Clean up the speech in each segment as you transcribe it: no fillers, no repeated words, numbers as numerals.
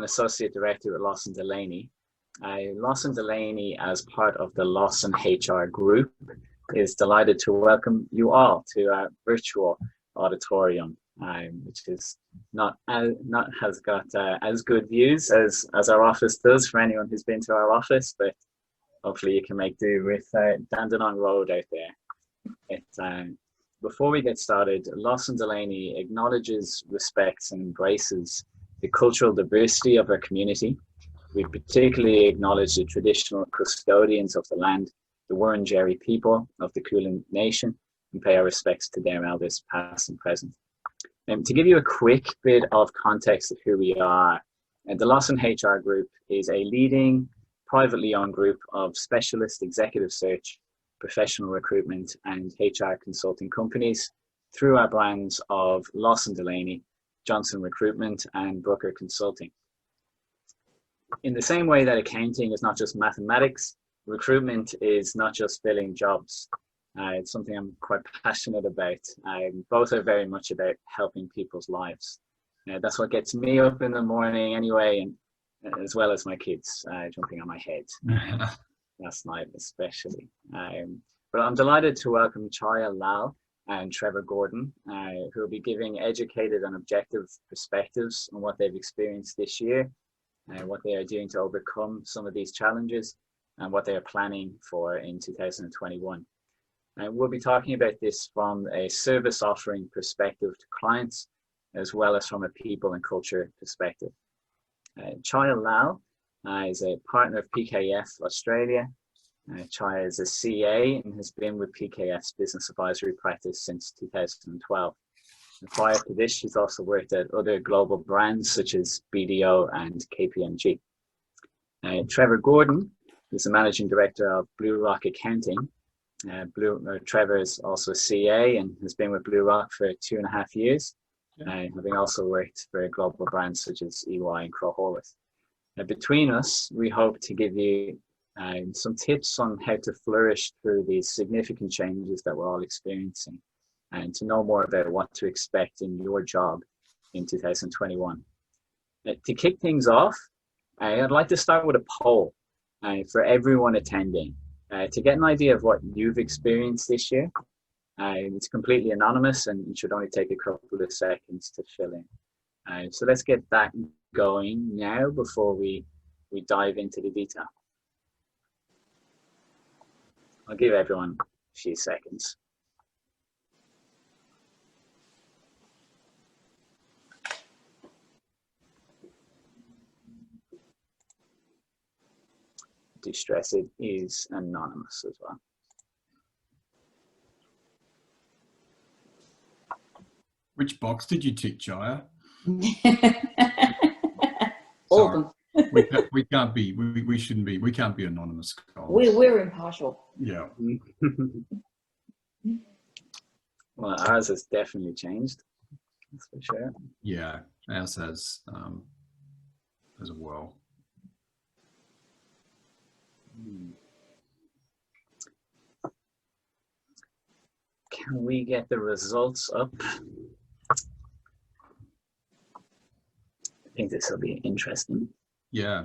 Associate Director at Lawson Delaney. Lawson Delaney, as part of the Lawson HR group, is delighted to welcome you all to our virtual auditorium, which is not has got as good views as our office does for anyone who's been to our office, but hopefully you can make do with Dandenong Road out there. Before we get started, Lawson Delaney acknowledges, respects and embraces the cultural diversity of our community. We particularly acknowledge the traditional custodians of the land, the Wurundjeri people of the Kulin Nation, and pay our respects to their elders past and present. To give you a quick bit of context of who we are, the Lawson HR Group is a leading privately owned group of specialist executive search, professional recruitment and HR consulting companies through our brands of Lawson Delaney, Johnson Recruitment and Brooker Consulting. In the same way that accounting is not just mathematics, recruitment is not just filling jobs. It's something I'm quite passionate about. Both are very much about helping people's lives. That's what gets me up in the morning anyway, and as well as my kids jumping on my head last night especially. But I'm delighted to welcome Chaya Lal and Trevor Gordijn, who will be giving educated and objective perspectives on what they've experienced this year, what they are doing to overcome some of these challenges, and what they are planning for in 2021. And we'll be talking about this from a service offering perspective to clients, as well as from a people and culture perspective. Chaya Lal is a partner of PKF Australia. Chaya is a CA and has been with PKF's business advisory practice since 2012. And prior to this, she's also worked at other global brands such as BDO and KPMG. Trevor Gordijn is the managing director of BlueRock Accounting. Trevor is also a CA and has been with BlueRock for 2.5 years, having also worked for global brands such as EY and Crowe Horwath. Between us, we hope to give you some tips on how to flourish through these significant changes that we're all experiencing, and to know more about what to expect in your job in 2021. To kick things off, I'd like to start with a poll for everyone attending to get an idea of what you've experienced this year. It's completely anonymous and it should only take a couple of seconds to fill in. So let's get that going now before we dive into the detail. I'll give everyone a few seconds. Do stress it is anonymous as well. Which box did you tick, Chaya? All of them. we can't be. We shouldn't be. We can't be anonymous. We're impartial. Yeah. Well, ours has definitely changed. That's for sure. Yeah, ours has as well. Can we get the results up? I think this will be interesting. Yeah.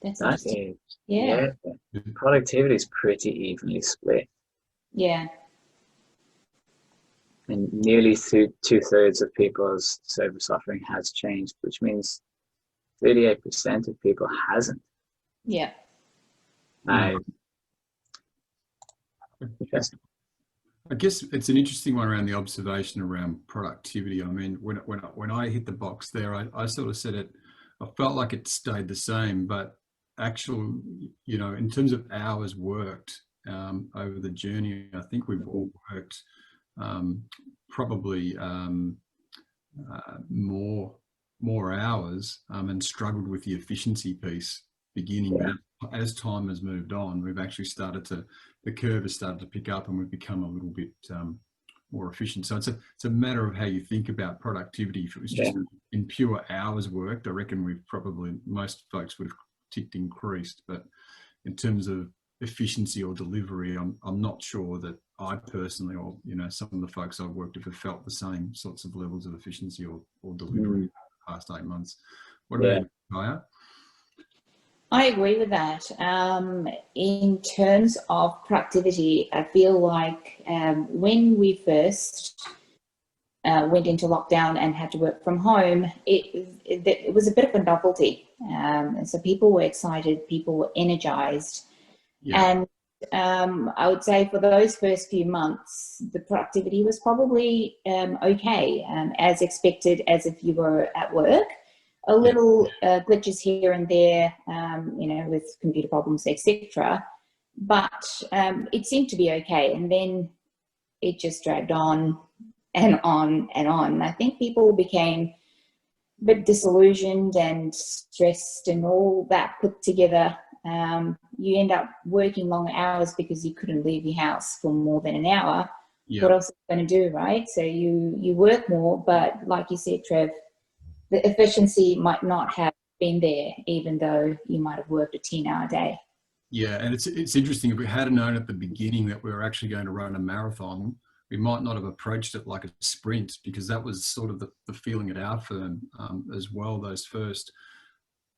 That's yeah. Productivity is pretty evenly split. Yeah. And nearly 2/3 of people's service offering has changed, which means 38% of people hasn't. Yeah. Interesting. I guess it's an interesting one around the observation around productivity. I mean, when I hit the box there, I sort of said it. I felt like it stayed the same, but actual, you know, in terms of hours worked over the journey, I think we've all worked probably more hours and struggled with the efficiency piece beginning. Yeah. But as time has moved on, we've actually the curve has started to pick up and we've become a little bit more efficient. So it's a matter of how you think about productivity. If it was just in pure hours worked, I reckon most folks would have ticked increased, but in terms of efficiency or delivery, I'm not sure that I personally, or some of the folks I've worked with, have felt the same sorts of levels of efficiency or delivery in the past 8 months. What about you, Chaya? I agree with that. In terms of productivity, I feel like when we first went into lockdown and had to work from home, it was a bit of a novelty. And so people were excited, people were energized. Yeah. And I would say for those first few months, the productivity was probably okay, as expected, as if you were at work. A little glitches here and there, with computer problems, etc. But it seemed to be okay. And then it just dragged on and on and on. I think people became a bit disillusioned and stressed and all that put together. You end up working long hours because you couldn't leave your house for more than an hour. Yep. What else are you going to do, right? So you work more, but like you said, Trev, the efficiency might not have been there, even though you might have worked a 10-hour day. Yeah, and it's interesting. If we had known at the beginning that we were actually going to run a marathon, we might not have approached it like a sprint, because that was sort of the feeling at our firm as well. Those first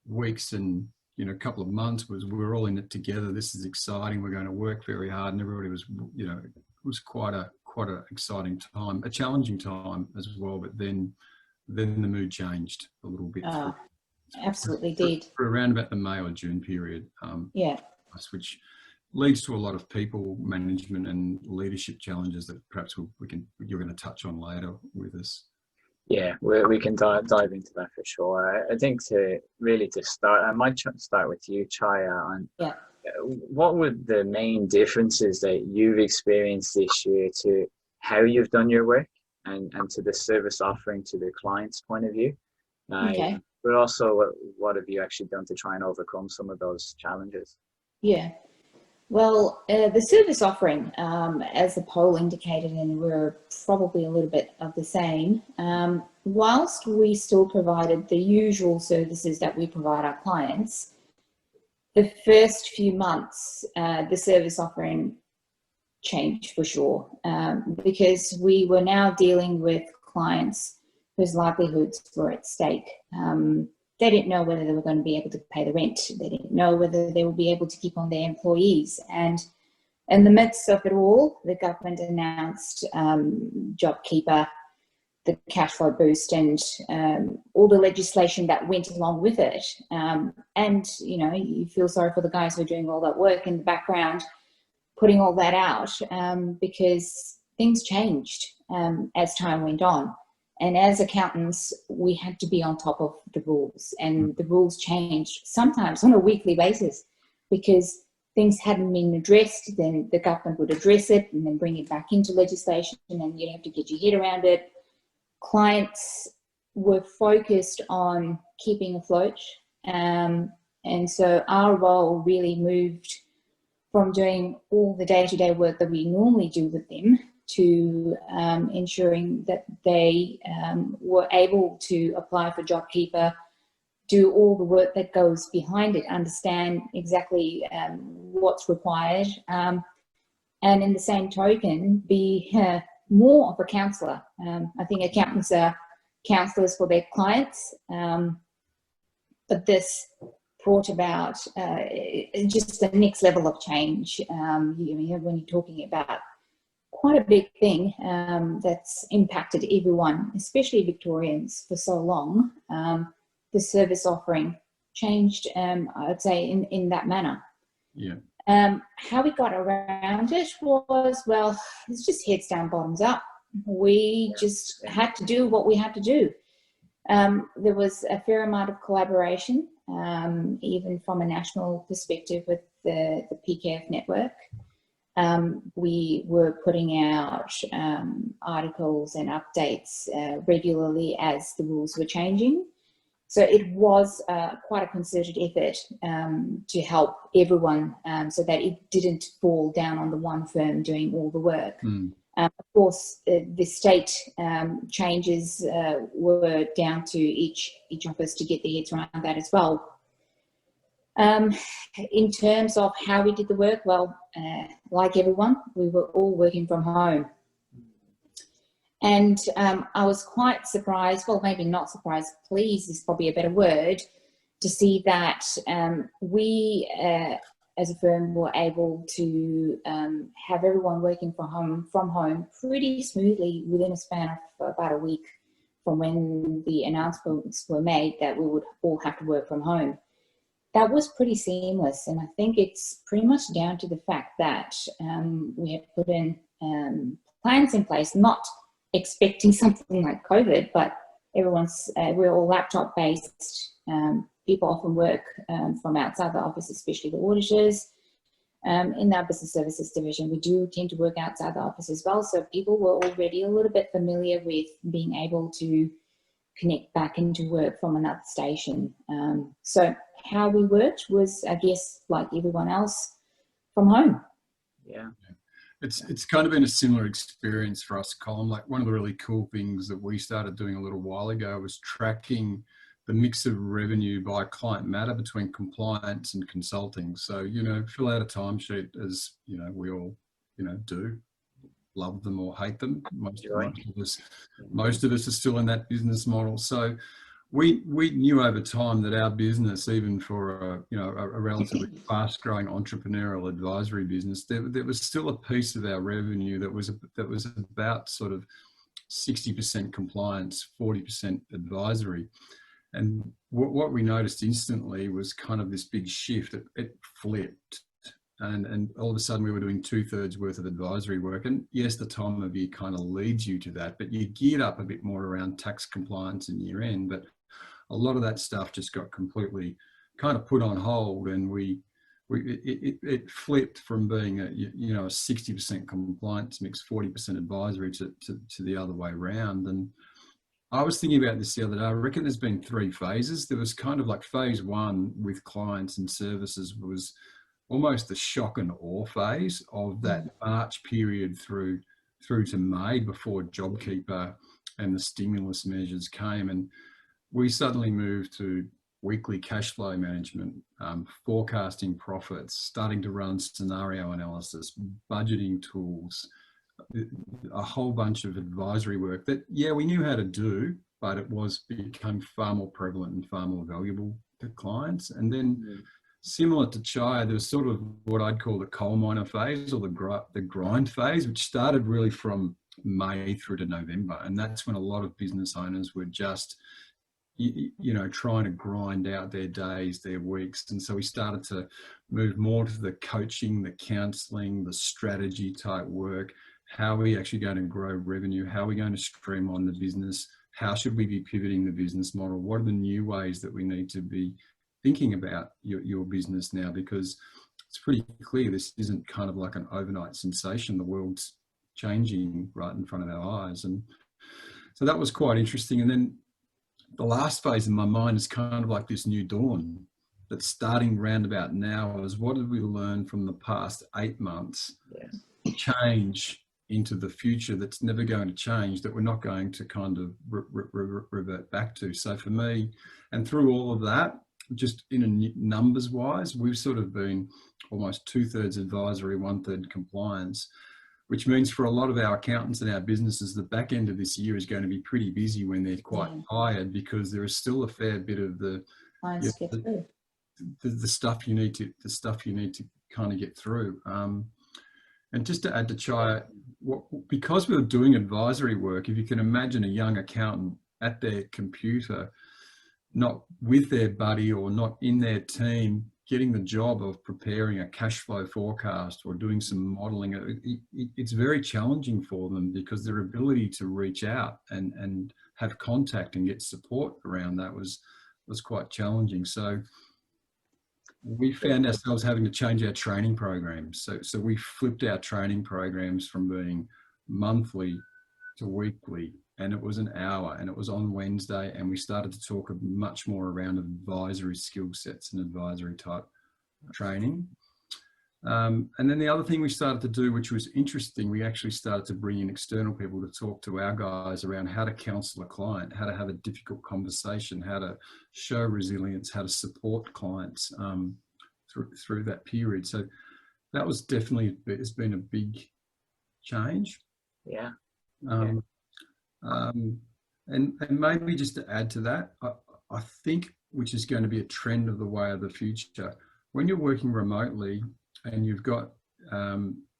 weeks and a couple of months we were all in it together. This is exciting. We're going to work very hard, and everybody was, it was quite a exciting time, a challenging time as well. But then the mood changed a little bit. Absolutely did. For around about the May or June period. Which leads to a lot of people management and leadership challenges that perhaps you're going to touch on later with us. Yeah, we can dive into that for sure. I think to start, I might start with you, Chaya, on what were the main differences that you've experienced this year to how you've done your work and to the service offering to the client's point of view? But also, what have you actually done to try and overcome some of those challenges? Yeah. Well, the service offering, as the poll indicated, and we're probably a little bit of the same, whilst we still provided the usual services that we provide our clients, the first few months, the service offering changed for sure, because we were now dealing with clients whose livelihoods were at stake. They didn't know whether they were going to be able to pay the rent. They didn't know whether they would be able to keep on their employees. And in the midst of it all, the government announced JobKeeper, the cash flow boost, and all the legislation that went along with it. And, you feel sorry for the guys who are doing all that work in the background, putting all that out, because things changed as time went on. And as accountants, we had to be on top of the rules, and the rules changed sometimes on a weekly basis because things hadn't been addressed. Then the government would address it and then bring it back into legislation, and you'd have to get your head around it. Clients were focused on keeping afloat. And so our role really moved from doing all the day-to-day work that we normally do with them to ensuring that they were able to apply for JobKeeper, do all the work that goes behind it, understand exactly what's required, and in the same token, be more of a counsellor. I think accountants are counsellors for their clients, but this brought about just the next level of change. When you're talking about quite a big thing that's impacted everyone, especially Victorians, for so long. The service offering changed, I'd say, in that manner. Yeah. How we got around it was, well, it's just heads down, bottoms up. We just had to do what we had to do. There was a fair amount of collaboration, even from a national perspective with the PKF network. We were putting out articles and updates regularly as the rules were changing. So it was quite a concerted effort to help everyone so that it didn't fall down on the one firm doing all the work. Of course, the state changes were down to each office to get their heads around that as well. In terms of how we did the work, well, like everyone, we were all working from home. And I was quite surprised, well, maybe not surprised, pleased is probably a better word, to see that we, as a firm, were able to have everyone working from home pretty smoothly within a span of about a week from when the announcements were made that we would all have to work from home. That was pretty seamless, and I think it's pretty much down to the fact that we had put in plans in place, not expecting something like COVID, but we're all laptop based. People often work from outside the office, especially the auditors. In our business services division, we do tend to work outside the office as well. So people were already a little bit familiar with being able to connect back into work from another station. So how we worked was, I guess, like everyone else, from home. Yeah. It's kind of been a similar experience for us, Colm. Like, one of the really cool things that we started doing a little while ago was tracking the mix of revenue by client matter between compliance and consulting. So, you know, fill out a timesheet, as, you know, we all, you know, do, love them or hate them. Most of us are still in that business model. So we knew over time that our business, even for a relatively fast-growing entrepreneurial advisory business, there was still a piece of our revenue that was about sort of 60% compliance, 40% advisory. And what we noticed instantly was kind of this big shift. It flipped. And all of a sudden we were doing 2/3 worth of advisory work. And yes, the time of year kind of leads you to that, but you geared up a bit more around tax compliance and year end. But a lot of that stuff just got completely kind of put on hold, and it flipped from being a 60% compliance mix, 40% advisory to the other way around. And I was thinking about this the other day. I reckon there's been 3 phases. There was kind of like phase 1 with clients and services was almost the shock and awe phase of that March period through to May, before JobKeeper and the stimulus measures came. And we suddenly moved to weekly cash flow management, forecasting profits, starting to run scenario analysis, budgeting tools, a whole bunch of advisory work that, yeah, we knew how to do, but it became far more prevalent and far more valuable to clients. And then similar to Chaya, there was sort of what I'd call the coal miner phase, or the grind phase, which started really from May through to November. And that's when a lot of business owners were just, trying to grind out their days, their weeks. And so we started to move more to the coaching, the counseling, the strategy type work. How are we actually going to grow revenue? How are we going to streamline the business? How should we be pivoting the business model? What are the new ways that we need to be thinking about your business now? Because it's pretty clear this isn't kind of like an overnight sensation. The world's changing right in front of our eyes. And so that was quite interesting. And then the last phase in my mind is kind of like this new dawn that's starting roundabout now, is what did we learn from the past 8 months? Change into the future that's never going to change, that we're not going to kind of revert back to. So for me, and through all of that, just in a numbers wise, we've sort of been almost 2/3 advisory, 1/3 compliance, which means for a lot of our accountants and our businesses, the back end of this year is going to be pretty busy when they're quite tired, because there is still a fair bit of the stuff you need to kind of get through. And just to add to Chaya, because we were doing advisory work, if you can imagine a young accountant at their computer, not with their buddy or not in their team, getting the job of preparing a cash flow forecast or doing some modeling, it's very challenging for them, because their ability to reach out and have contact and get support around that was quite challenging. So we found ourselves having to change our training programs. So we flipped our training programs from being monthly to weekly, and it was an hour, and it was on Wednesday, and we started to talk much more around advisory skill sets and advisory type training. And then the other thing we started to do, which was interesting, we actually started to bring in external people to talk to our guys around how to counsel a client, how to have a difficult conversation, how to show resilience, how to support clients through that period. So that was definitely, it's been a big change. Yeah. And maybe just to add to that, I think, which is going to be a trend of the way of the future, when you're working remotely and you've got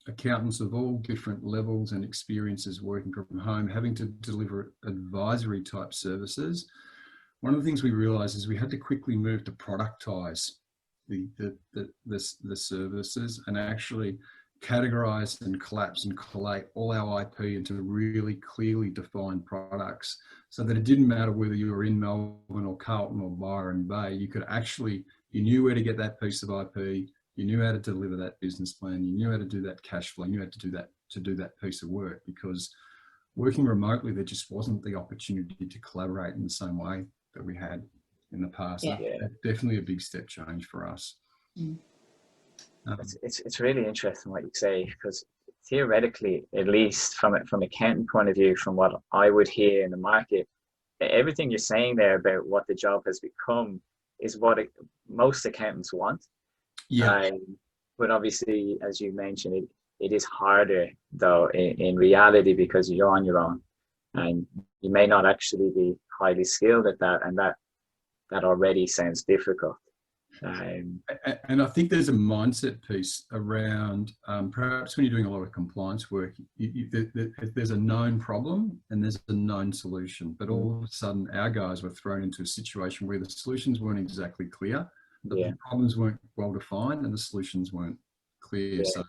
accountants of all different levels and experiences working from home, having to deliver advisory type services, one of the things we realized is we had to quickly move to productize the services and actually categorize and collapse and collate all our IP into really clearly defined products, so that it didn't matter whether you were in Melbourne or Carlton or Byron Bay. You could actually, you knew where to get that piece of IP, you knew how to deliver that business plan, you knew how to do that cash flow, you knew how to do that piece of work. Because working remotely, there just wasn't the opportunity to collaborate in the same way that we had in the past. Yeah. That's definitely a big step change for us. Mm. It's really interesting what you say, because theoretically, at least from an accountant point of view, from what I would hear in the market, everything you're saying there about what the job has become is what most accountants want. Yeah. But obviously, as you mentioned, it is harder though in reality, because you're on your own and you may not actually be highly skilled at that, and that already sounds difficult. And I think there's a mindset piece around perhaps when you're doing a lot of compliance work, there's a known problem and there's a known solution, but all of a sudden our guys were thrown into a situation where the solutions weren't exactly clear, the problems weren't well defined, and the solutions weren't clear. Yeah. So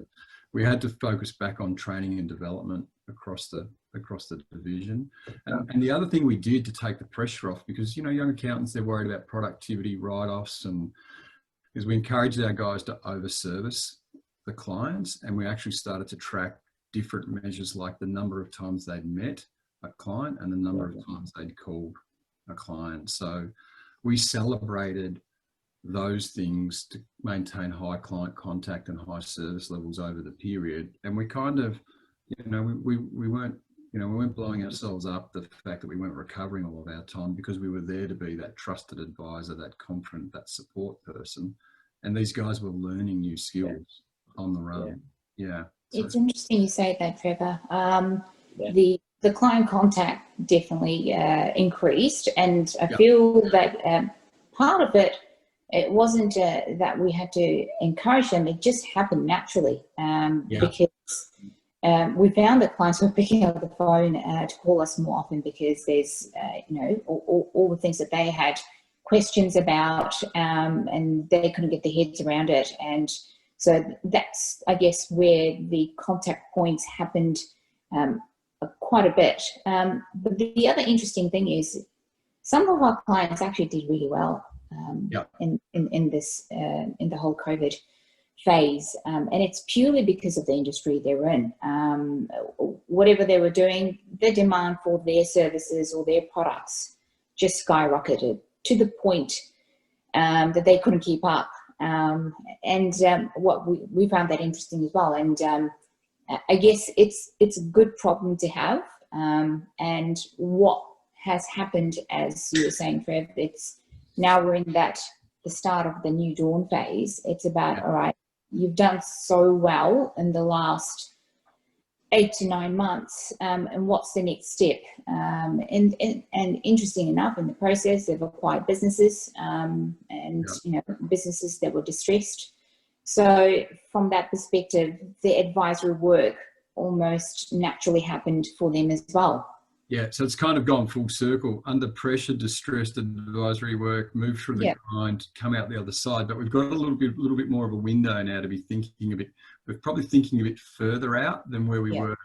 we had to focus back on training and development across the division. And the other thing we did to take the pressure off, because, you know, young accountants, they're worried about productivity write-offs, and is we encouraged our guys to over-service the clients, and we actually started to track different measures like the number of times they'd met a client and the number of times they'd called a client. So we celebrated those things to maintain high client contact and high service levels over the period. And we kind of, you know, we weren't, you know, we weren't blowing ourselves up the fact that we weren't recovering all of our time, because we were there to be that trusted advisor, that confident, that support person. And these guys were learning new skills on their own. Yeah. So It's interesting you say that, Trevor. The client contact definitely increased, and I feel that part of it wasn't that we had to encourage them; it just happened naturally because we found that clients were picking up the phone to call us more often, because there's you know, all the things that they had questions about, and they couldn't get their heads around it. And so that's, I guess, where the contact points happened quite a bit. But the other interesting thing is some of our clients actually did really well in this in the whole COVID phase, and it's purely because of the industry they were in. Whatever they were doing, the demand for their services or their products just skyrocketed to the point that they couldn't keep up. And what we found that interesting as well. And I guess it's a good problem to have. And what has happened, as you were saying, Trev, it's now we're in the start of the new dawn phase. It's about, all right, you've done so well in the last 8 to 9 months, and what's the next step? And interesting enough, in the process, they've acquired businesses, and you know, businesses that were distressed. So from that perspective, the advisory work almost naturally happened for them as well. Yeah, so it's kind of gone full circle. Under pressure, distressed advisory work, move through the grind, come out the other side. But we've got a little bit more of a window now to be thinking a bit. We're probably thinking a bit further out than where we were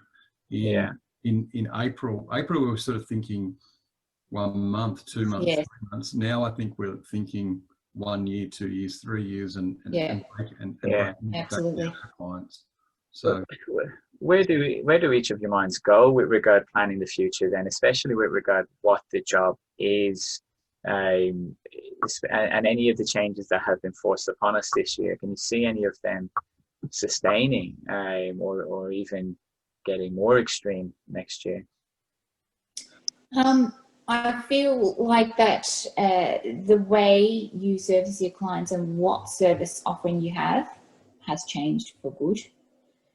in April. April, we were sort of thinking 1 month, 2 months, 3 months. Now I think we're thinking 1 year, 2 years, 3 years, and absolutely. Clients. So where do each of your minds go with regard to planning the future then, especially with regard to what the job is, and any of the changes that have been forced upon us this year? Can you see any of them sustaining, or even getting more extreme next year? I feel like that the way you service your clients and what service offering you have has changed for good.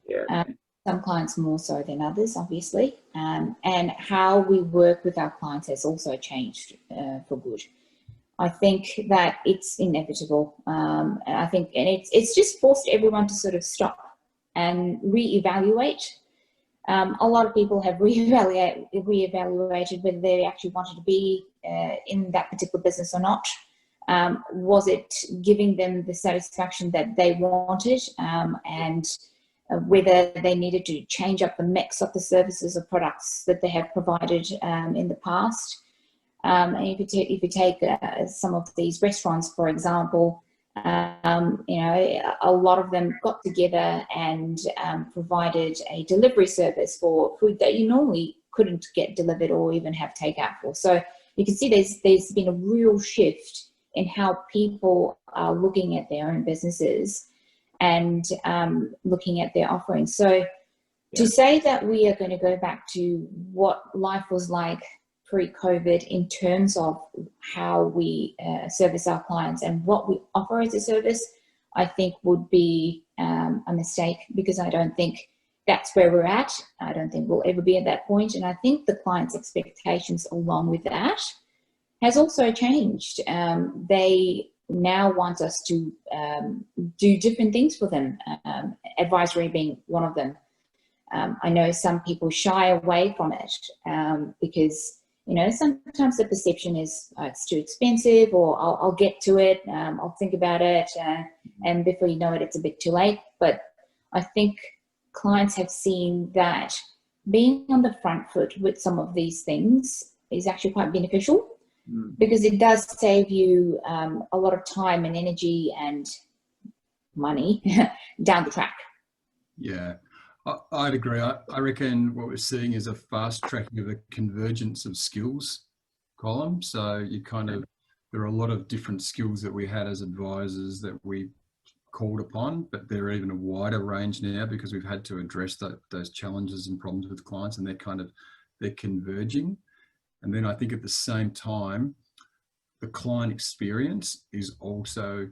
Yeah. Some clients more so than others, obviously, and how we work with our clients has also changed for good. I think that it's inevitable. And I think, and it's just forced everyone to sort of stop and reevaluate. A lot of people have reevaluated whether they actually wanted to be in that particular business or not. Was it giving them the satisfaction that they wanted, and whether they needed to change up the mix of the services or products that they have provided in the past. And if you take some of these restaurants, for example, you know, a lot of them got together and provided a delivery service for food that you normally couldn't get delivered or even have takeout for. So you can see there's been a real shift in how people are looking at their own businesses and looking at their offerings. So to say that we are going to go back to what life was like pre-COVID in terms of how we service our clients and what we offer as a service, I think would be a mistake, because I don't think that's where we're at. I don't think we'll ever be at that point. And I think the client's expectations along with that has also changed. They now want us to do different things for them, advisory being one of them. I know some people shy away from it because, you know, sometimes the perception is it's too expensive, or I'll get to it, I'll think about it, and before you know it, it's a bit too late. But I think clients have seen that being on the front foot with some of these things is actually quite beneficial, because it does save you a lot of time and energy and money down the track. Yeah, I'd agree. I reckon what we're seeing is a fast tracking of the convergence of skills column. So you kind of, there are a lot of different skills that we had as advisors that we called upon, but they're even a wider range now because we've had to address those challenges and problems with clients, and they're converging. And then I think at the same time, the client experience is also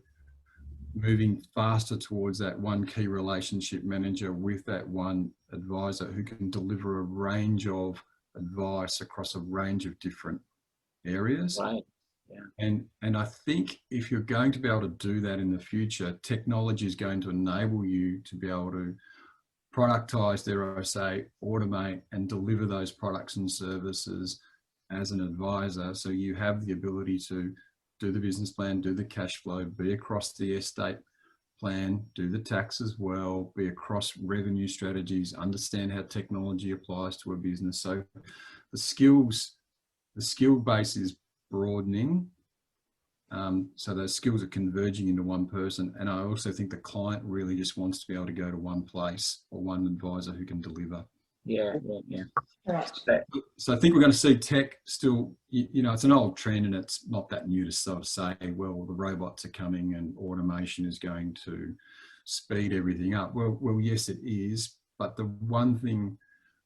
moving faster towards that one key relationship manager with that one advisor who can deliver a range of advice across a range of different areas. Right. Yeah. And I think if you're going to be able to do that in the future, technology is going to enable you to be able to productize, dare I say, automate and deliver those products and services as an advisor. So you have the ability to do the business plan, do the cash flow, be across the estate plan, do the tax as well, be across revenue strategies, understand how technology applies to a business. So the skill base is broadening. So those skills are converging into one person. And I also think the client really just wants to be able to go to one place or one advisor who can deliver. Yeah. Correct. So I think we're going to see tech still, you know, it's an old trend and it's not that new to sort of say, well, the robots are coming and automation is going to speed everything up. Well, yes, it is. But the one thing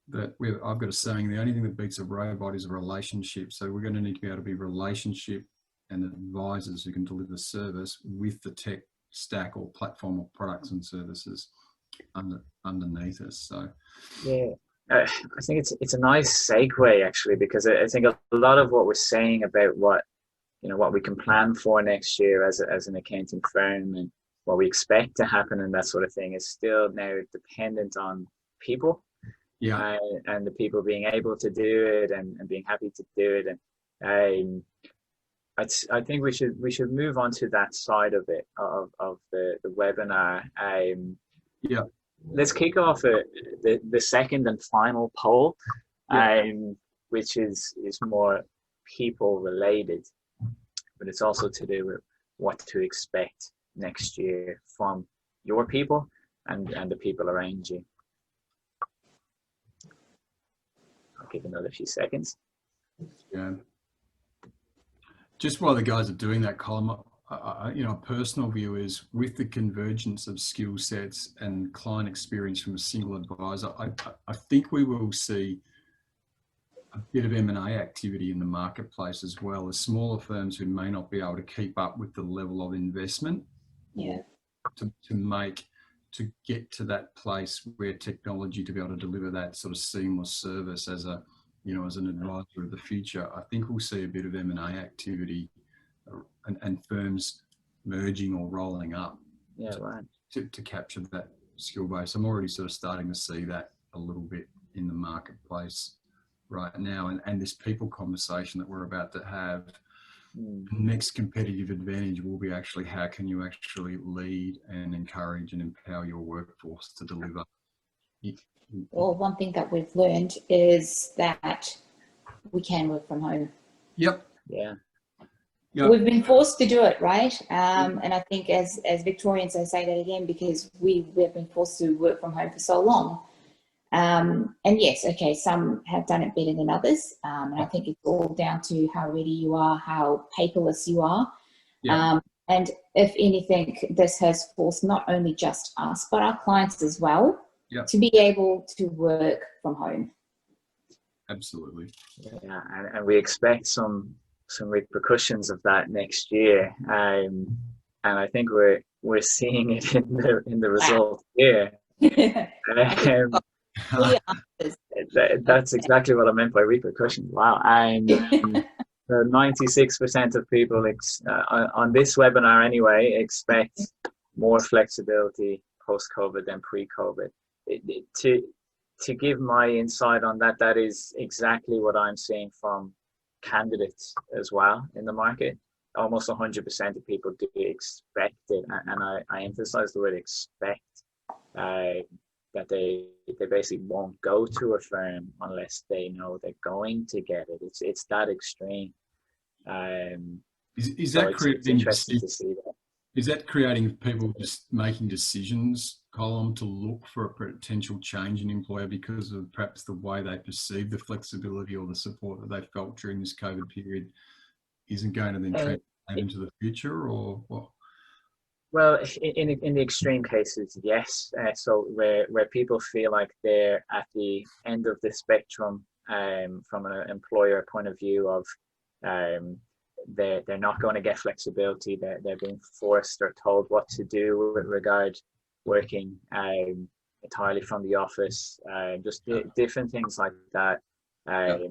that I've got a saying, the only thing that beats a robot is a relationship. So we're going to need to be able to be relationship and advisors who can deliver service with the tech stack or platform or products and services underneath us. So yeah. I think it's a nice segue actually, because I think a lot of what we're saying about what we can plan for next year as an accounting firm and what we expect to happen and that sort of thing is still now dependent on people, and the people being able to do it and being happy to do it. And I think we should move on to that side of it of the webinar. Let's kick off the second and final poll, which is more people related, but it's also to do with what to expect next year from your people and the people around you. I'll give another few seconds. Yeah. Just while the guys are doing that, Colm, a personal view is with the convergence of skill sets and client experience from a single advisor, I think we will see a bit of M&A activity in the marketplace as well as smaller firms who may not be able to keep up with the level of investment. Yeah. To get to that place where technology to be able to deliver that sort of seamless service as a, as an advisor of the future. I think we'll see a bit of M&A activity and firms merging or rolling up to capture that skill base. I'm already sort of starting to see that a little bit in the marketplace right now. And this people conversation that we're about to have, the next competitive advantage will be actually how can you actually lead and encourage and empower your workforce to deliver. Well, one thing that we've learned is that we can work from home. Yep. Yeah. Yep. We've been forced to do it, right? And I think as Victorians, I say that again because we've been forced to work from home for so long. And yes, okay, some have done it better than others. And I think it's all down to how ready you are, how paperless you are. Yeah. And if anything, this has forced not only just us, but our clients as well to be able to work from home. Absolutely. Yeah, and we expect some repercussions of that next year. And I think we're seeing it in the result here. That's exactly what I meant by repercussions. Wow. And 96% of people on this webinar anyway expect more flexibility post-COVID than pre-COVID. To give my insight on that, that is exactly what I'm seeing from candidates as well in the market. Almost 100% of people do expect it, and I emphasize the word expect. That they basically won't go to a firm unless they know they're going to get it. It's that extreme. Is so that it's interesting to see that. Is that creating people just making decisions, Colm, to look for a potential change in employer because of perhaps the way they perceive the flexibility or the support that they felt during this COVID period isn't going to then translate into the future, or what? Well, in the extreme cases, yes. So where people feel like they're at the end of the spectrum from an employer point of view of they're not going to get flexibility, they're being forced or told what to do with regard working entirely from the office, just different things like that. I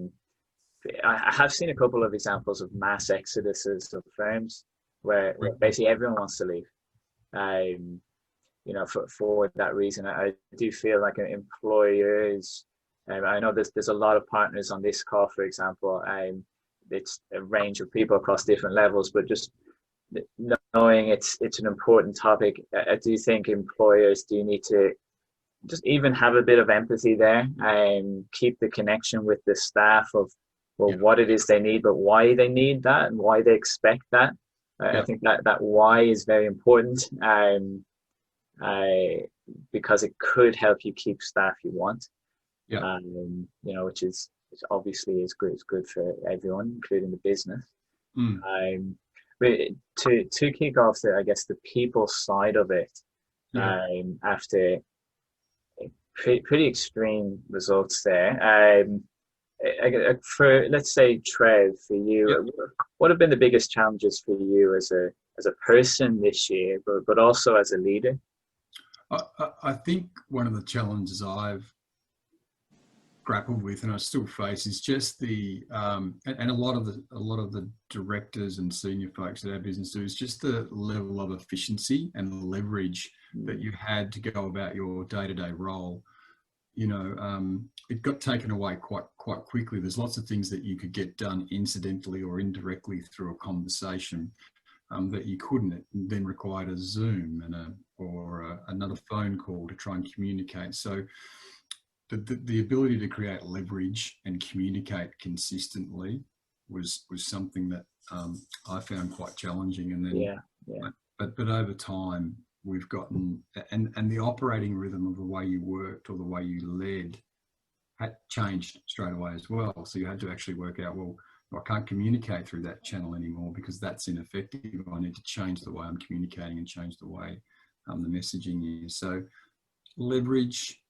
have seen a couple of examples of mass exoduses of firms where basically everyone wants to leave. For that reason, I do feel like employers, I know there's a lot of partners on this call, for example, it's a range of people across different levels, but just knowing it's an important topic, I do think employers do need to just even have a bit of empathy there and keep the connection with the staff of what it is they need, but why they need that and why they expect that. I think that why is very important, because it could help you keep staff you want, which obviously is good. It's good for everyone, including the business. But to kick off I guess the people side of it, after pretty extreme results there. For let's say Trev, for you, what have been the biggest challenges for you as a person this year, but also as a leader? I think one of the challenges I've grappled with and I still face is just and a lot of the directors and senior folks at our business do is just the level of efficiency and the leverage that you had to go about your day-to-day role. It got taken away quite quickly. There's lots of things that you could get done incidentally or indirectly through a conversation that you couldn't. It then required a Zoom or another phone call to try and communicate. So the ability to create leverage and communicate consistently was something that I found quite challenging. And then, but over time, we've gotten, and the operating rhythm of the way you worked or the way you led had changed straight away as well. So you had to actually work out, well, I can't communicate through that channel anymore because that's ineffective. I need to change the way I'm communicating and change the way the messaging is. So leverage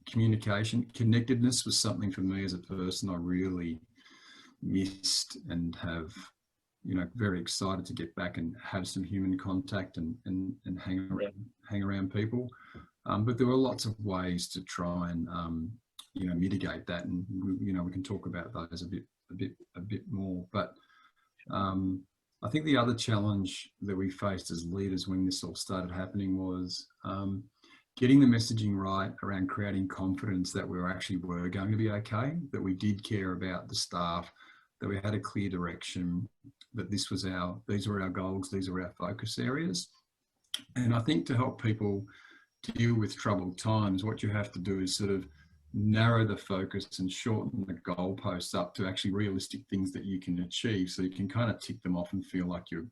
communication. Connectedness was something for me as a person I really missed, and have, you know, very excited to get back and have some human contact and hang around people. But there were lots of ways to try and you know, mitigate that, and you know, we can talk about those a bit more. But I think the other challenge that we faced as leaders when this all started happening was getting the messaging right around creating confidence that we were going to be okay, that we did care about the staff, that we had a clear direction, that these were our goals, these are our focus areas. And I think to help people deal with troubled times, what you have to do is sort of narrow the focus and shorten the goalposts up to actually realistic things that you can achieve, so you can kind of tick them off and feel like you're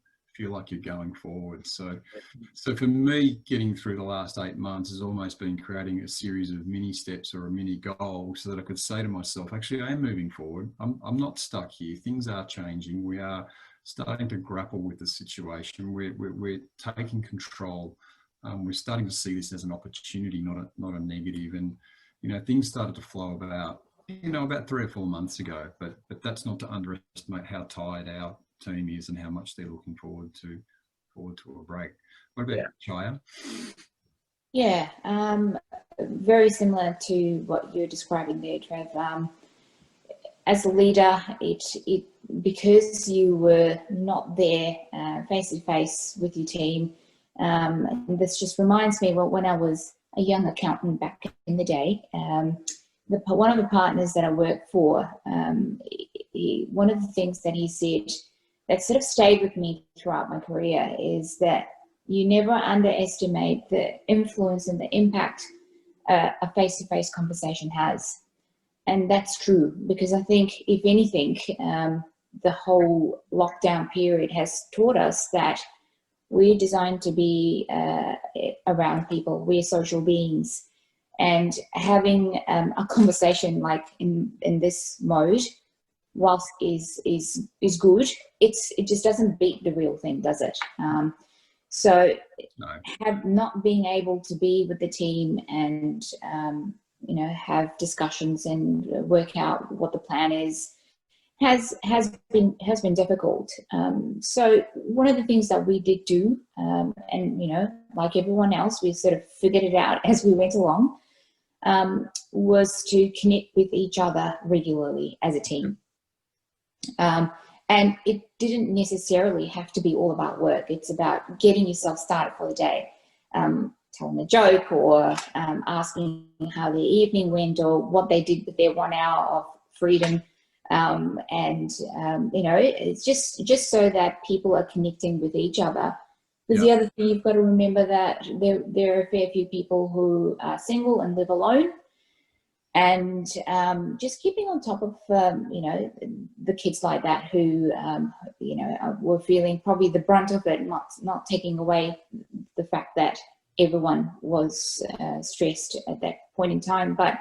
going forward. So for me, getting through the last 8 months has almost been creating a series of mini steps or a mini goal, so that I could say to myself, actually, I am moving forward. I'm not stuck here. Things are changing. We are starting to grapple with the situation. We're taking control. We're starting to see this as an opportunity, not a negative. And you know, things started to flow about 3 or 4 months ago. But that's not to underestimate how tired our team is and how much they're looking forward to a break. What about Chaya? Yeah, very similar to what you're describing there, Trev. As a leader, because you were not there face to face with your team. This just reminds me, well, when I was a young accountant back in the day, one of the partners that I worked for, one of the things that he said that sort of stayed with me throughout my career is that you never underestimate the influence and the impact a face-to-face conversation has. And that's true, because I think, if anything, the whole lockdown period has taught us that we're designed to be around people. We're social beings, and having a conversation like in this mode, whilst is good, it just doesn't beat the real thing, does it? So no. Not being able to be with the team and you know, have discussions and work out what the plan is has been difficult. So one of the things that we did do, and you know, like everyone else, we sort of figured it out as we went along, was to connect with each other regularly as a team. And it didn't necessarily have to be all about work. It's about getting yourself started for the day, telling a joke, or asking how their evening went, or what they did with their 1 hour of freedom. You know, it's just so that people are connecting with each other. Because the other thing you've got to remember, that there are a fair few people who are single and live alone, and just keeping on top of you know, the kids like that who you know, were feeling probably the brunt of it, not taking away the fact that everyone was stressed at that point in time, but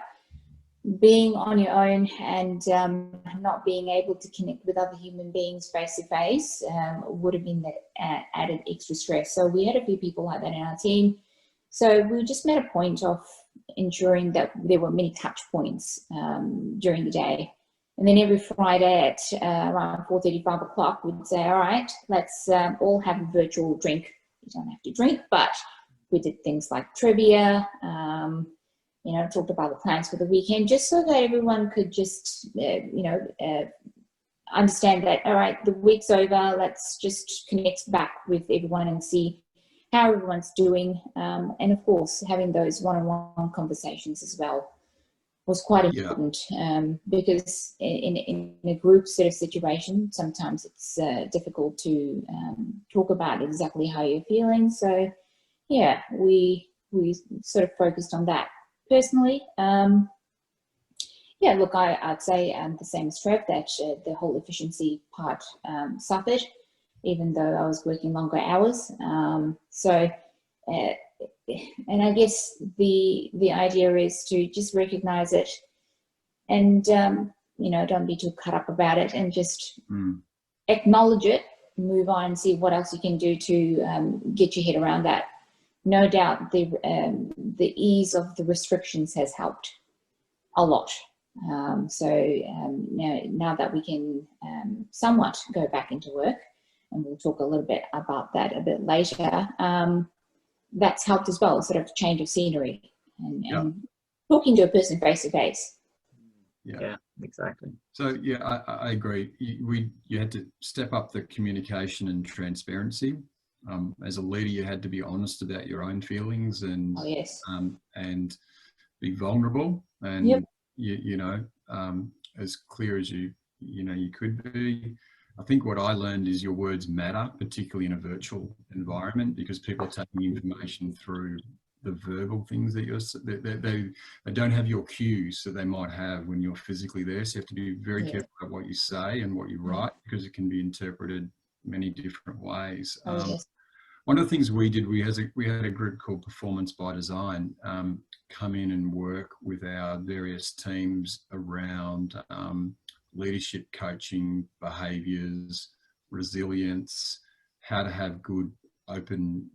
being on your own and not being able to connect with other human beings face to face would have been that added extra stress. So we had a few people like that in our team. So we just made a point of ensuring that there were many touch points during the day. And then every Friday at around 4:30, 5 o'clock, we'd say, all right, let's all have a virtual drink. You don't have to drink, but we did things like trivia, you know, talked about the plans for the weekend, just so that everyone could just, you know, understand that, all right, the week's over, let's just connect back with everyone and see how everyone's doing. And of course, having those one-on-one conversations as well was quite important, because in a group sort of situation, sometimes it's difficult to talk about exactly how you're feeling. So yeah, we sort of focused on that. Personally, yeah, look, I'd say the same as Trev, that the whole efficiency part suffered, even though I was working longer hours. And I guess the idea is to just recognize it and don't be too cut up about it, and just acknowledge it, move on, and see what else you can do to get your head around that. No doubt the ease of the restrictions has helped a lot. Now that we can somewhat go back into work, and we'll talk a little bit about that a bit later, that's helped as well, sort of change of scenery and talking to a person face to face. Yeah, exactly. So yeah, I agree. You had to step up the communication and transparency. As a leader, you had to be honest about your own feelings and and be vulnerable and as clear as you could be. I think what I learned is your words matter, particularly in a virtual environment, because people are taking information through the verbal things that they don't have your cues that they might have when you're physically there. So you have to be very careful about what you say and what you write, because it can be interpreted many different ways. One of the things we did, we had a group called Performance by Design come in and work with our various teams around leadership coaching, behaviours, resilience, how to have good open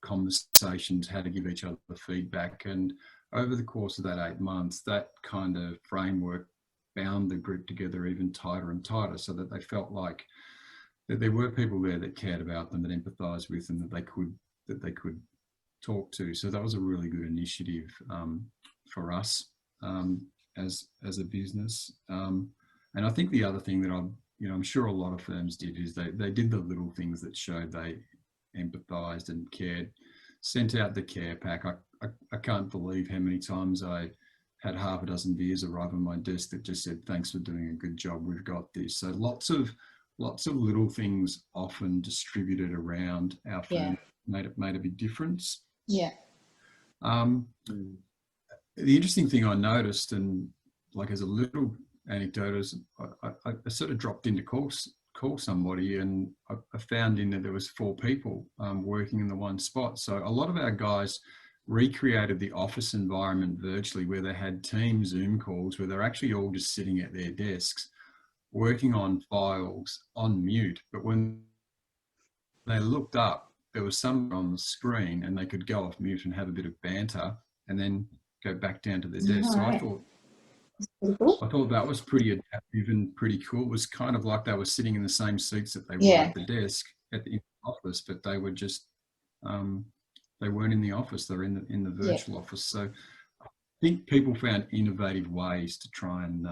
conversations, how to give each other feedback. And over the course of that 8 months, that kind of framework bound the group together even tighter and tighter, so that they felt like that there were people there that cared about them, that empathised with them, that they could talk to. So that was a really good initiative for us as a business. And I think the other thing that I'm sure a lot of firms did is they did the little things that showed they empathised and cared. Sent out the care pack. I can't believe how many times I had half a dozen beers arrive on my desk that just said, "Thanks for doing a good job. We've got this." So lots of little things often distributed around our firm made a big difference. Yeah. The interesting thing I noticed, and like as a little anecdote, is I sort of dropped in to call somebody, and I found in that there was 4 people working in the one spot. So a lot of our guys recreated the office environment virtually, where they had team Zoom calls where they're actually all just sitting at their desks working on files on mute. But when they looked up, there was someone on the screen and they could go off mute and have a bit of banter and then go back down to their desk. So I thought that was pretty adaptive and pretty cool. It was kind of like they were sitting in the same seats that they were at the desk at the office, but they were just they weren't in the office. They're in the virtual office. So I think people found innovative ways to try and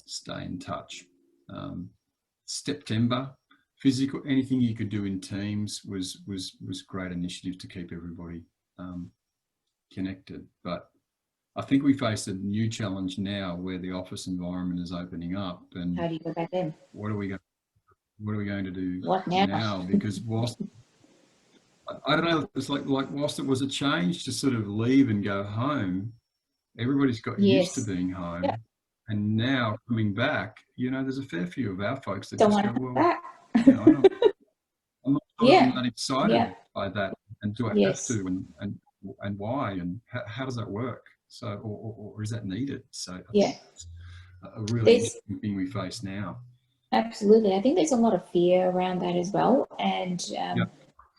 stay in touch. September, physical, anything you could do in teams was great initiative to keep everybody connected. But I think we face a new challenge now where the office environment is opening up. And how do you go back in? What are we going to do now? Because whilst I don't know, it's like whilst it was a change to sort of leave and go home, everybody's got used to being home. Yeah. And now coming back, there's a fair few of our folks that don't just want go, well, back. I'm not excited by that. And do I have to? And why? And how does that work? So, or is that needed? So it's a really interesting thing we face now. Absolutely. I think there's a lot of fear around that as well. And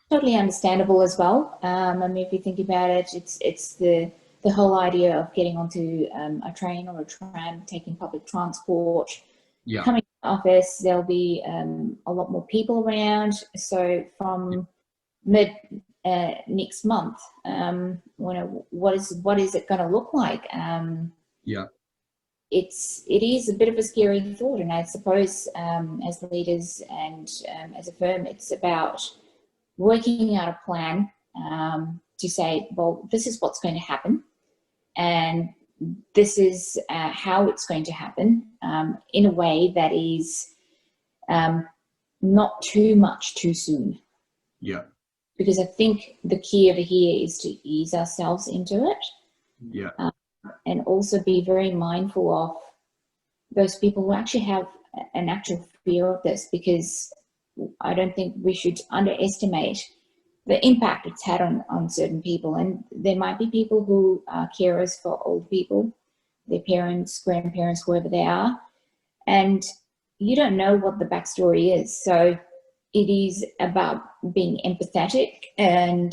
totally understandable as well. I mean, if you think about it, it's the whole idea of getting onto a train or a tram, taking public transport, coming to the office, there'll be a lot more people around. So from mid next month, what is it going to look like? It is a bit of a scary thought, and I suppose as leaders and as a firm, it's about working out a plan to say, well, this is what's going to happen, and this is how it's going to happen in a way that is not too much too soon. Yeah. Because I think the key over here is to ease ourselves into it. Yeah. And also be very mindful of those people who actually have an actual fear of this, because I don't think we should underestimate the impact it's had on certain people. And there might be people who are carers for old people. their parents, grandparents, whoever they are, and you don't know what the backstory is. So it is about being empathetic and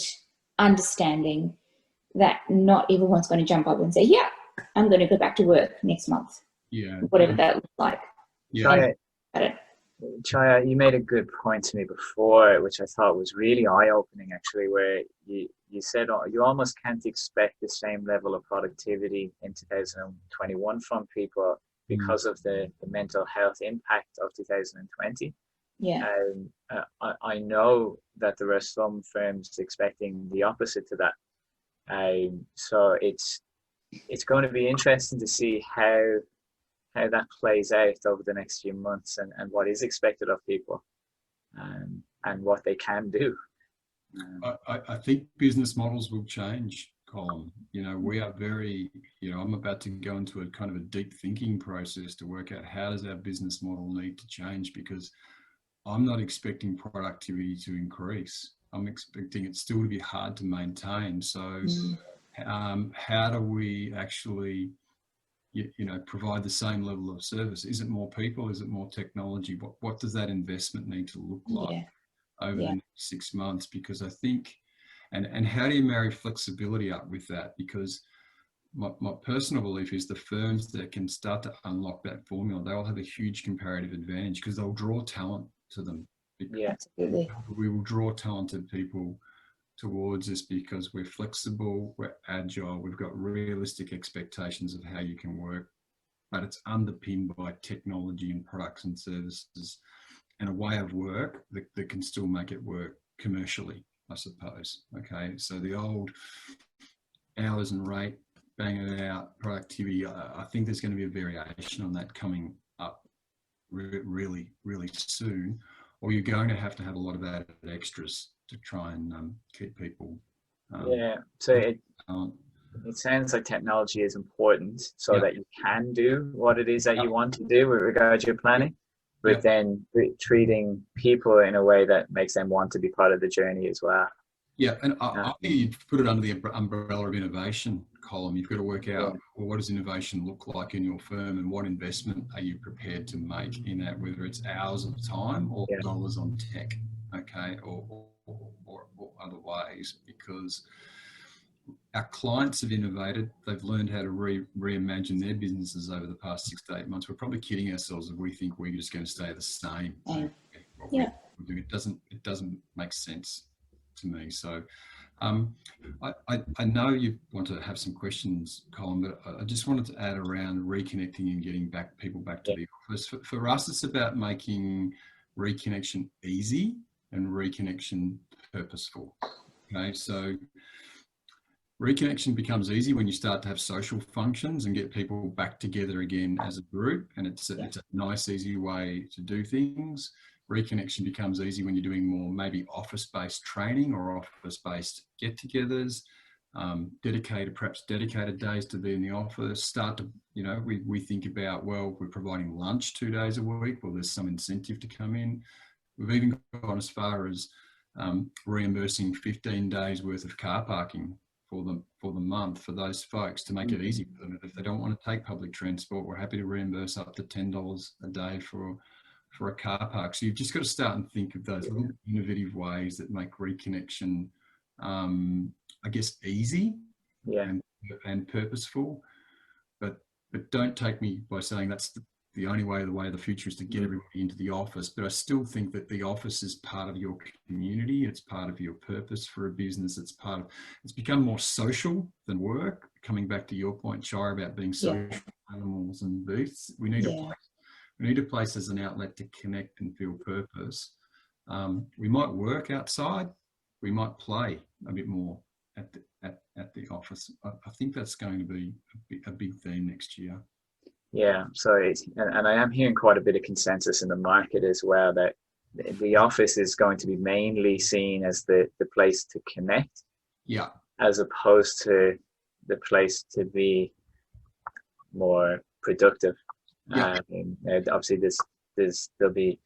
understanding that not everyone's going to jump up and say, yeah, I'm going to go back to work next month. Yeah. Whatever that looks like. Yeah. Chaya, you made a good point to me before, which I thought was really eye-opening, actually, where you said you almost can't expect the same level of productivity in 2021 from people because of the mental health impact of 2020. Yeah. I know that there are some firms expecting the opposite to that. So it's going to be interesting to see how that plays out over the next few months, and what is expected of people, and what they can do. I think business models will change, Colm. We are very, I'm about to go into a kind of a deep thinking process to work out how does our business model need to change, because I'm not expecting productivity to increase. I'm expecting it still to be hard to maintain. So how do we actually provide the same level of service? Is it more people? Is it more technology? What does that investment need to look like over the next 6 months? Because I think, and how do you marry flexibility up with that? Because my personal belief is the firms that can start to unlock that formula, they will have a huge comparative advantage because they'll draw talent to them. Yeah, absolutely. We will draw talented people towards us because we're flexible, we're agile, we've got realistic expectations of how you can work, but it's underpinned by technology and products and services and a way of work that can still make it work commercially, I suppose. Okay, so the old hours and rate, bang it out, productivity, I think there's going to be a variation on that coming up really, really soon, or you're going to have a lot of added extras to try and keep people. So it sounds like technology is important so that you can do what it is that you want to do with regard to your planning, but then treating people in a way that makes them want to be part of the journey as well. Yeah, and I think you put it under the umbrella of innovation, Colm. You've got to work out, well, what does innovation look like in your firm, and what investment are you prepared to make in that, whether it's hours of time or dollars on tech, okay, or other ways, because our clients have innovated. They've learned how to reimagine their businesses over the past 6 to 8 months. We're probably kidding ourselves if we think we're just going to stay the same. It doesn't make sense to me. So I know you want to have some questions, Colm, but I just wanted to add around reconnecting and getting people back to the office. For us, it's about making reconnection easy and reconnection purposeful. Okay, so reconnection becomes easy when you start to have social functions and get people back together again as a group, and it's a nice, easy way to do things. Reconnection becomes easy when you're doing more maybe office-based training or office-based get-togethers, perhaps dedicated days to be in the office. Start to, we think about, well, we're providing lunch 2 days a week. Well, there's some incentive to come in. We've even gone as far as reimbursing 15 days worth of car parking for the month for those folks to make it easy for them. If they don't want to take public transport, we're happy to reimburse up to $10 a day for a car park. So you've just got to start and think of those little innovative ways that make reconnection, I guess, easy and purposeful. But don't take me by saying that's the only way. The way of the future is to get everybody into the office. But I still think that the office is part of your community. It's part of your purpose for a business. It's become more social than work. Coming back to your point, Chaya, about being social animals and booths, we need a place as an outlet to connect and feel purpose. We might work outside. We might play a bit more at the office. I think that's going to be a big theme next year. Yeah, so and I am hearing quite a bit of consensus in the market as well that the office is going to be mainly seen as the place to connect, as opposed to the place to be more productive. And obviously there'll be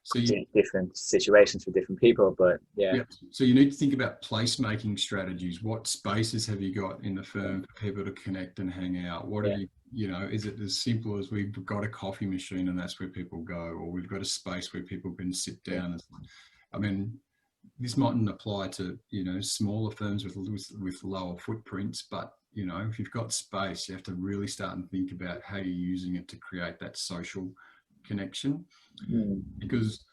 So you, different situations for different people, but yeah. So you need to think about placemaking strategies. What spaces have you got in the firm for people to connect and hang out? What have you know, is it as simple as we've got a coffee machine and that's where people go, or we've got a space where people can sit down? I mean, this mightn't apply to, you know, smaller firms with lower footprints, but you know, if you've got space, you have to really start and think about how you're using it to create that social connection. Because,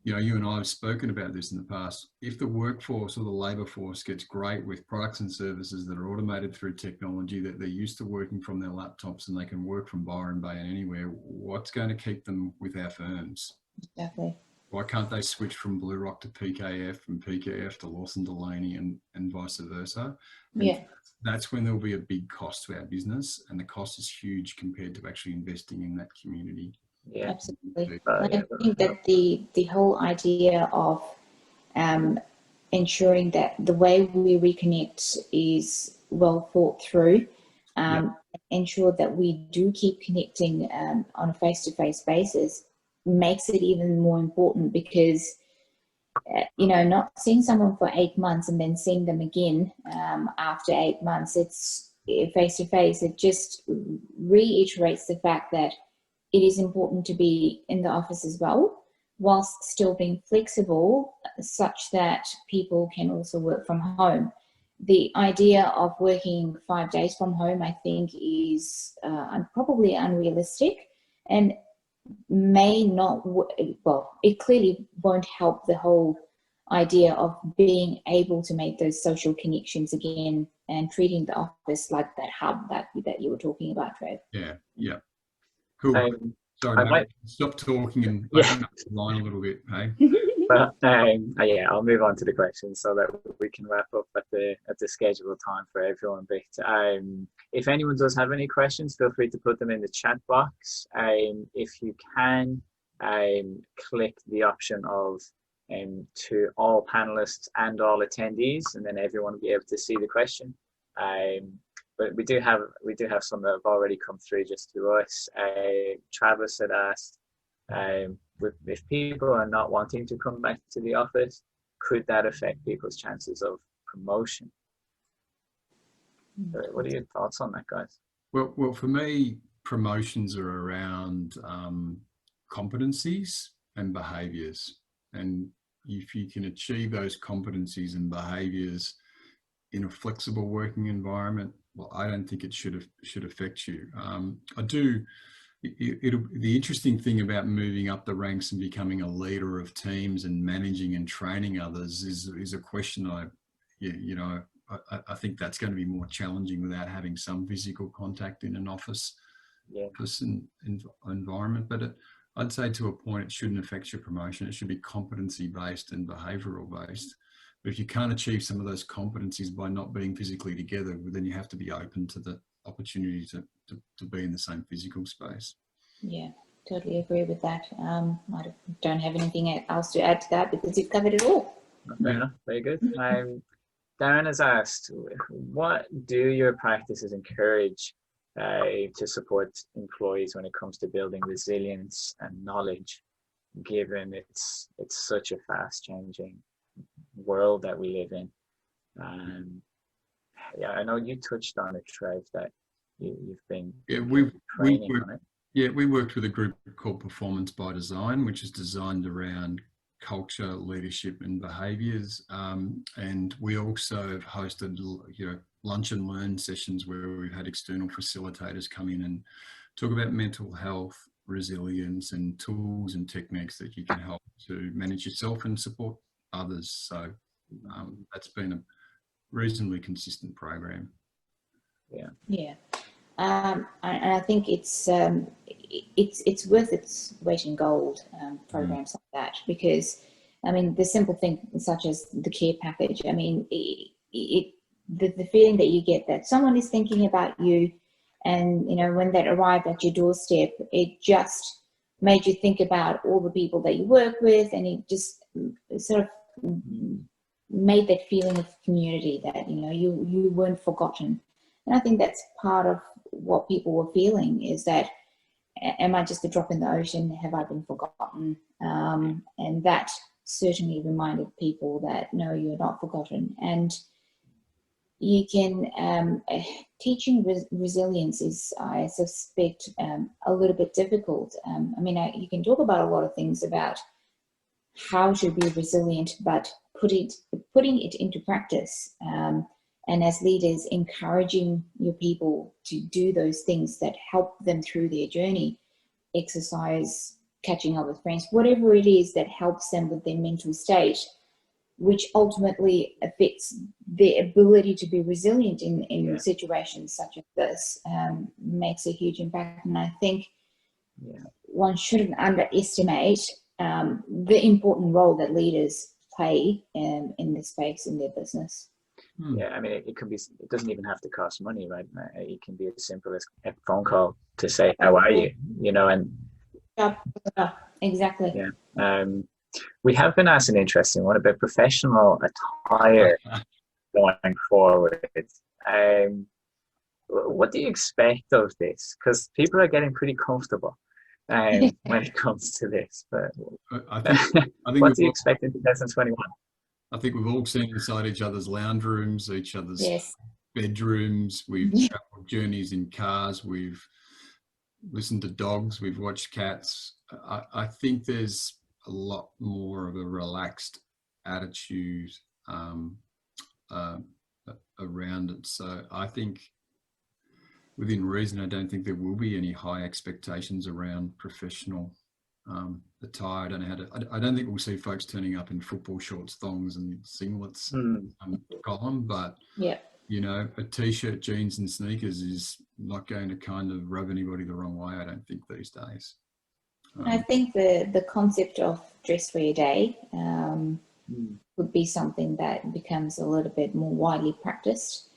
you know, you and I have spoken about this in the past. If the workforce or the labour force gets great with products and services that are automated through technology, that they're used to working from their laptops and they can work from Byron Bay and anywhere, what's going to keep them with our firms? Exactly. Why can't they switch from BlueRock to PKF, from PKF to Lawson, Delaney, and vice versa? And that's when there'll be a big cost to our business, and the cost is huge compared to actually investing in that community. Yeah, absolutely. I think that the whole idea of ensuring that the way we reconnect is well thought through, ensure that we do keep connecting on a face-to-face basis makes it even more important, because you know, not seeing someone for 8 months and then seeing them again after 8 months, it's face-to-face, it just reiterates the fact that it is important to be in the office as well, whilst still being flexible such that people can also work from home. The idea of working 5 days from home, I think, is probably unrealistic, and may not, well, it clearly won't help the whole idea of being able to make those social connections again and treating the office like that hub that you were talking about, Trev. Yeah. Cool. Sorry, mate. Stop talking and open up the line a little bit, hey? But I'll move on to the questions so that we can wrap up at the scheduled time for everyone. But if anyone does have any questions, feel free to put them in the chat box. If you can, click the option of to all panelists and all attendees, and then everyone will be able to see the question. But we do have some that have already come through just to us. Travis had asked, if people are not wanting to come back to the office, could that affect people's chances of promotion? What are your thoughts on that, guys? Well, for me, promotions are around competencies and behaviours, and if you can achieve those competencies and behaviours in a flexible working environment, well, I don't think it should affect you. The interesting thing about moving up the ranks and becoming a leader of teams and managing and training others is a question I think that's going to be more challenging without having some physical contact in an office environment. But I'd say to a point, it shouldn't affect your promotion. It should be competency based and behavioural based. But if you can't achieve some of those competencies by not being physically together, then you have to be open to the opportunity to be in the same physical space. Yeah, totally agree with that. I don't have anything else to add to that because you've covered it all. Fair enough. Very good. Darren has asked, what do your practices encourage to support employees when it comes to building resilience and knowledge, given it's such a fast changing world that we live in? I know you touched on it, Trev, that you've been training on it. Yeah, we worked with a group called Performance by Design, which is designed around culture, leadership and behaviours. And we also have hosted, lunch and learn sessions where we've had external facilitators come in and talk about mental health, resilience and tools and techniques that you can help to manage yourself and support others. So that's been a reasonably consistent program. Yeah. And I think it's worth its weight in gold, programs like that, because I mean the simple thing such as the care package, I mean the feeling that you get that someone is thinking about you, and when that arrived at your doorstep, it just made you think about all the people that you work with, and it just sort of made that feeling of community that you weren't forgotten. And I think that's part of what people were feeling, is that, am I just a drop in the ocean? Have I been forgotten? And that certainly reminded people that, no, you're not forgotten. And you can, teaching resilience is, I suspect, a little bit difficult. I mean, you can talk about a lot of things about how to be resilient, but putting it into practice, and as leaders, encouraging your people to do those things that help them through their journey, exercise, catching up with friends, whatever it is that helps them with their mental state, which ultimately affects their ability to be resilient in situations such as this, makes a huge impact. And I think one shouldn't underestimate the important role that leaders play in this space in their business. Yeah, I mean, it doesn't even have to cost money, right? It can be as simple as a phone call to say, how are you? And exactly. Yeah. We have been asked an interesting one about professional attire going forward. What do you expect of this? Because people are getting pretty comfortable when it comes to this. But I think what do you expect in 2021? I think we've all seen inside each other's lounge rooms, each other's bedrooms. We've traveled journeys in cars. We've listened to dogs. We've watched cats. I think there's a lot more of a relaxed attitude around it. So I think within reason, I don't think there will be any high expectations around professional attire. I don't think we'll see folks turning up in football shorts, thongs and singlets, Colm, but a t-shirt, jeans and sneakers is not going to kind of rub anybody the wrong way, I don't think, these days. I think the concept of dress for your day would be something that becomes a little bit more widely practiced.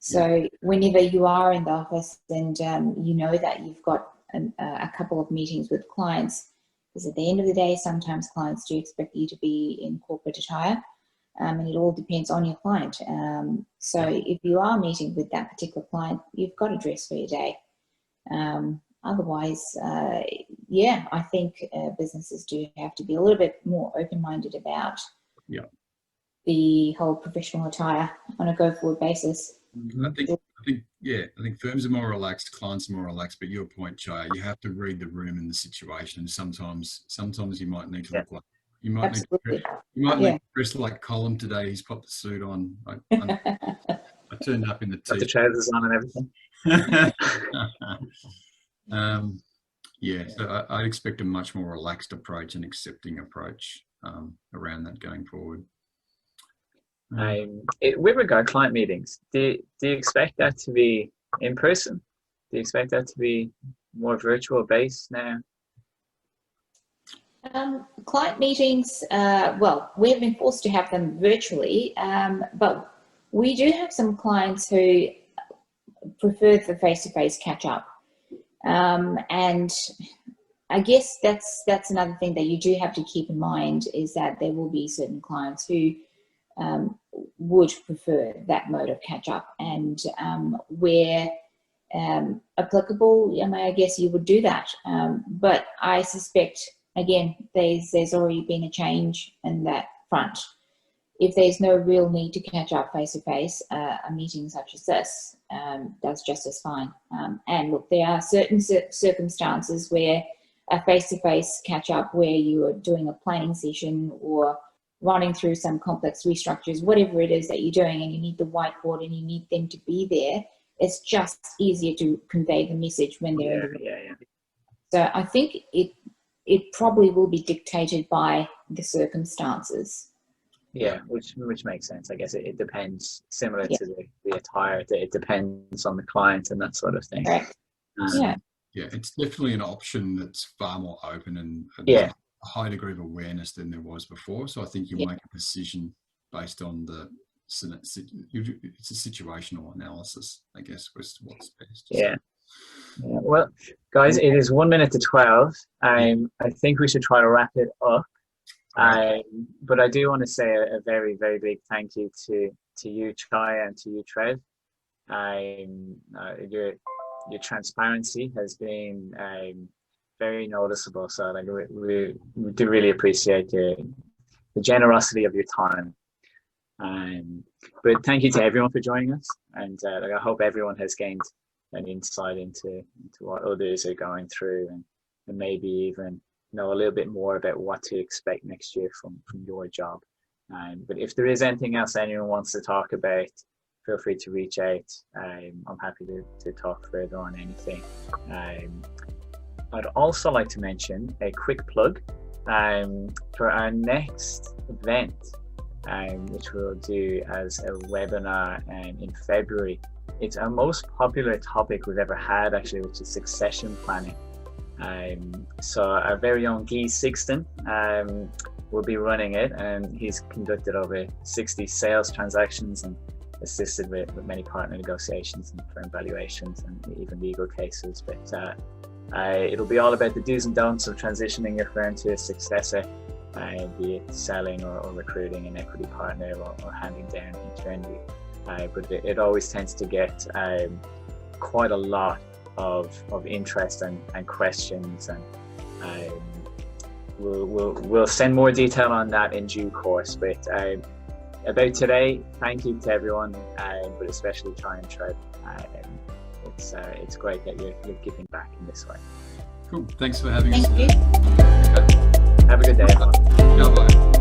So whenever you are in the office and you know that you've got a couple of meetings with clients, because at the end of the day, sometimes clients do expect you to be in corporate attire, and it all depends on your client. So if you are meeting with that particular client, you've got to dress for your day. Otherwise, I think businesses do have to be a little bit more open-minded about the whole professional attire on a go-forward basis. I think firms are more relaxed, clients are more relaxed. But your point, Chaya, you have to read the room and the situation. Sometimes you might need to look like you might need to dress like Colm today. He's popped the suit on. I turned up in the got the trousers on and everything. So I expect a much more relaxed approach and accepting approach around that going forward. With regard to client meetings, do you expect that to be in person? Do you expect that to be more virtual based now? Client meetings, we've been forced to have them virtually, but we do have some clients who prefer the face-to-face catch-up. And I guess that's another thing that you do have to keep in mind, is that there will be certain clients who would prefer that mode of catch-up, and where applicable, I guess you would do that. But I suspect, again, there's already been a change in that front. If there's no real need to catch up face-to-face, a meeting such as this does just as fine. And look, there are certain circumstances where a face-to-face catch-up, where you are doing a planning session or running through some complex restructures, whatever it is that you're doing, and you need the whiteboard and you need them to be there, it's just easier to convey the message when they're in the room. So I think it probably will be dictated by the circumstances. Yeah, which makes sense. I guess it depends, similar to the attire, that it depends on the client and that sort of thing. Correct. It's definitely an option that's far more open and there's a high degree of awareness than there was before. So I think you make a decision based on it's a situational analysis, I guess, was what's best. Yeah. Well, guys, it is 1 minute to 12. I think we should try to wrap it up. But I do want to say a very, very big thank you to you, Chaya, and to you, Trev. Your transparency has been very noticeable. So like we do really appreciate the generosity of your time. But thank you to everyone for joining us, and like I hope everyone has gained an insight into what others are going through, and maybe even know a little bit more about what to expect next year from your job. But if there is anything else anyone wants to talk about, feel free to reach out. I'm happy to talk further on anything. I'd also like to mention a quick plug for our next event, which we'll do as a webinar in February. It's our most popular topic we've ever had, actually, which is succession planning. So our very own Guy Sixton will be running it, and he's conducted over 60 sales transactions and assisted with many partner negotiations and firm valuations and even legal cases. But it'll be all about the do's and don'ts of transitioning your firm to a successor, be it selling or recruiting an equity partner or handing down internally. But it always tends to get quite a lot of interest and questions, and we'll send more detail on that in due course. But about today, thank you to everyone, but especially Chaya and Trevor. It's great that you're giving back in this way. Cool. Thanks for having us. Thank you. Have a good day, everyone. Bye-bye.